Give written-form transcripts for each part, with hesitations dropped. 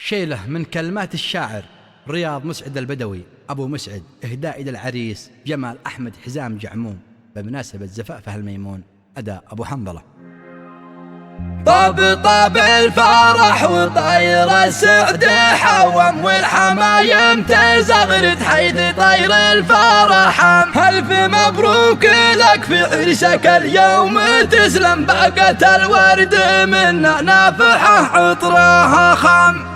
شيله من كلمات الشاعر رياض مسعد البدوي أبو مسعد، إهداء إلى العريس جمال أحمد حزام جعموم بمناسبة زفافه الميمون. أداء أبو حنظلة. طب الفرح وطير السعد حوم والحمايم تزغرد حيث طير الفرح. ألف مبروك لك في عرسك اليوم، تسلم باقة الورد منا نافحة عطرها خام.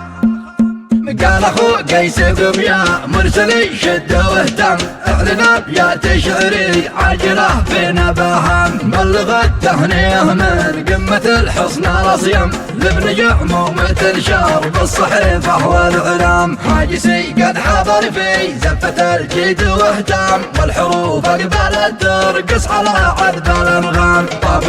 قال اخو قيس قم يا مرسلي شد واهتم، اعلن ابيات شعري عاجله فينا بهم. بلغ التهنئه من قمه الحصن الاصيم لابن جعموم تنشر بالصحيفه والاعلام. حاجسي قد حضر في زفه الجيد واهتم، والحروف اقبلت ترقص على عذب الانغام. طاب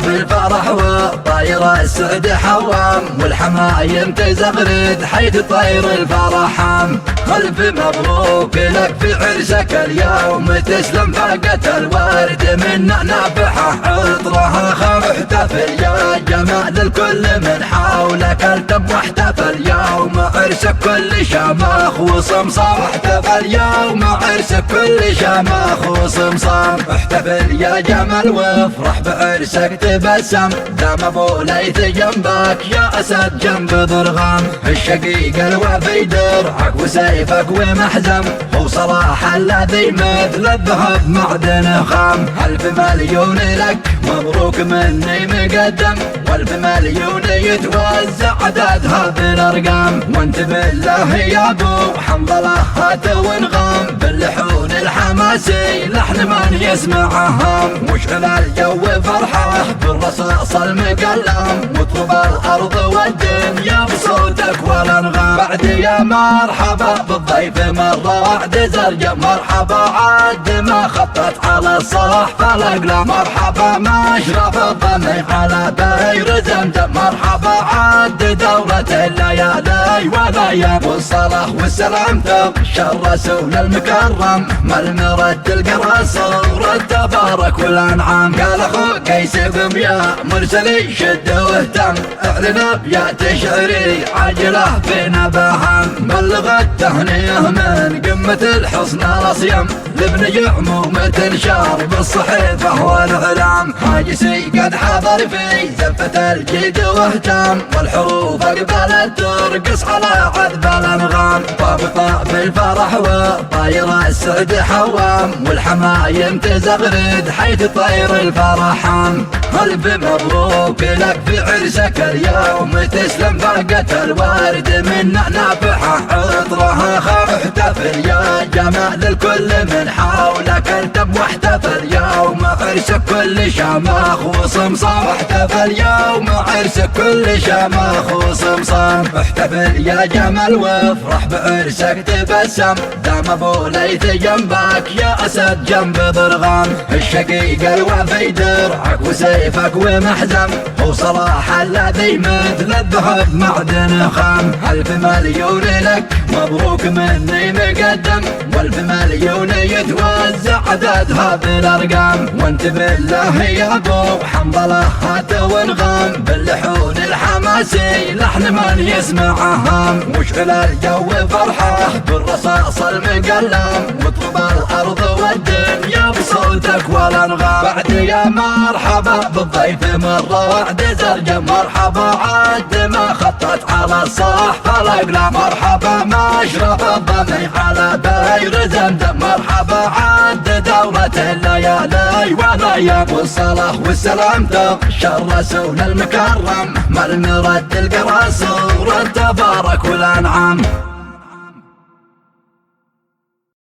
الفرح وطاير السعد حوام، والحمايم تزغرد حيث طير الفرحام. ألف مبروك لك في عرسك اليوم، تسلم باقة الورد منا نافحة عطرها خام. احتفل يا جمال الكل من حولك التم، واحتفل يوم عرسك كل شماخ وصمصام. احتفل يوم عرسك كل شماخ وصمصام. احتفل يا جمال وافرح بعرسك تبسم، دام ابو ليث جنبك يا اسد جنب ضرغام. الشقيق الوفي درعك وسيفك ومحزم، هو صلاح الذي مثل الذهب معدن خام. ألف مليون لك مبروك مني مقدم، والف مليون يتوزع عددها بالارقام. وانت بالله يا ابو حنظله هات وانغام، باللحون الحماسي لحن من يسمعها. وشعل الجو فرحه بالرصاص المقلم، واطرب الارض والدنيا بصوتك والانغام. بعد يا مرحبا بالضيف مرة واحدة زرقة، مرحبا عاد ما خطت على الصلاح فالاقلام. مرحبا ما اشرف الظني على بير زمزم، مرحبا عاد دورة الليالي والايام. والصلاح والسلام تغشى الرسول المكرم، ملمرة تلقى صورة تبارك والانعام. قال اخو قيس قم يا مرسلي شد واهتم، اعلن ابيات شعري عاجله فينا بهم. بلغ التهنئه من قمه الحصن الاصيم لابن جعموم تنشر بالصحيفه والاعلام. حاجسي قد حضر في زفه الجيد واهتم، والحروف اقبلت ترقص على عذب الانغام. طاب الفرح وطاير السعد حوام، والحمايم تزغرد حيث طير الفرحام. ألف مبروك لك في عرسك اليوم، تسلم باقة الورد منا نافحة عطرها خام. احتفل يا جمال الكل من حولك التم، واحتفل يوم عرسك كل شماخ وصمصام. احتفل يوم عرسك كل شماخ وصمصام. احتفل يا جمال وافرح بعرسك تبسم، دام ابو ليث جنبك يا اسد جنب ضرغام. الشقيق الوفي درعك وسيفك ومحزم، هو صلاح الذي مثل الذهب معدن خام. ألف مليون لك مبروك مني مقدم، والف مليون يتوزع عددها بالارقام. وانت بالله يا ابو حنظله هات وانغام، باللحون الحماسي لحن من يسمعها. وشعل الجو فرحه بالرصاص المقلم، واطرب الارض والدنيا بصوتك والانغام. بعد يا مرحبا بالضيف مرة واحدة زرقة، مرحبا عاد ما خطت على الصلاح فالاقلام. مرحبا ما اشرف الظني على بير زمزم، مرحبا عاد دورة الليالي والايام. والصلاح والسلام تغشى الرسول المكرم، ملمرة تلقى صورة تبارك والانعام.